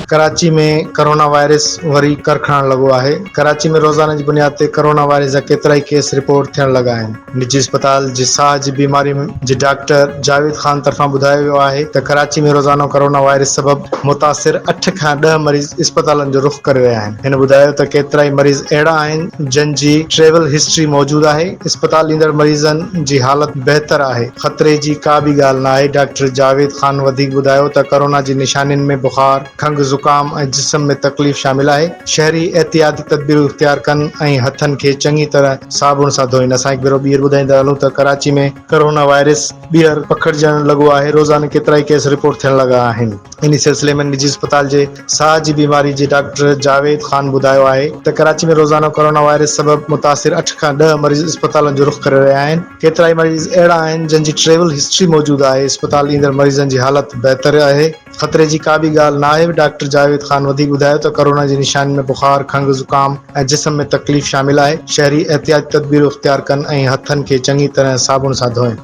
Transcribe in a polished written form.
कराची में corona virus वरी कर खणण लॻो आहे। कराची में रोज़ाना जी बुनियाद ते कोरोना वायरस जा केतिरा ई केस रिपोर्ट थियण लॻा आहिनि। निजी अस्पताल जी साह जी बीमारी जे डॉक्टर जावेद खान तरफ़ां ॿुधायो वियो आहे त कराची में रोज़ाना कोरोना वायरस सबबि मुतासिर 8 खां 10 मरीज़ अस्पतालनि जो रुख़ करे रहिया आहिनि। हिन ॿुधायो त केतिरा ई मरीज़ अहिड़ा आहिनि जिन जी ट्रेवल हिस्ट्री मौजूदु आहे। अस्पताल ईंदड़ मरीज़नि जी हालत बहितर आहे। ख़तरे जी का बि ॻाल्हि न आहे। डॉक्टर जावेद खान वधीक ॿुधायो त कोरोना जी निशानियुनि में बुखार, खंघि, ज़ुकाम ऐं जिस्म में तकलीफ़ शामिल आहे। शहरी एहतियाती तदबीरूं इख़्तियार कनि ऐं हथनि खे चङी तरह साबुण सां धोईनि। असां हिकु भेरो ॿीहर ॿुधाईंदा हलूं त कराची में कोरोना वायरस ॿीहर पखिड़िजण लॻो आहे। रोज़ाना केतिरा ई केस रिपोर्ट थियण लॻा आहिनि। इन सिलसिले में निजी अस्पताल जे साह जी बीमारी जे डॉक्टर जावेद खान ॿुधायो आहे त कराची में रोज़ाना कोरोना वायरस सबबि मुतासिर 8 खां 10 मरीज़ अस्पतालनि जो रुख़ करे रहिया आहिनि। केतिरा ई मरीज़ अहिड़ा आहिनि जिन जी ट्रेवल हिस्ट्री मौजूदु आहे। अस्पताल ईंदड़ मरीज़नि जी हालत बहितर आहे। ख़तरे जी का बि ॻाल्हि न आहे। डॉक्टर जावेद खान वधीक ॿुधायो त कोरोना जी निशानी में बुखार, खंघि, ज़ुकाम ऐं जिस्म में तकलीफ़ शामिल आहे। शहरी एहतियाती तदबीरूं इख़्तियार कनि ऐं हथनि खे चङी तरह साबुण सां धोईनि।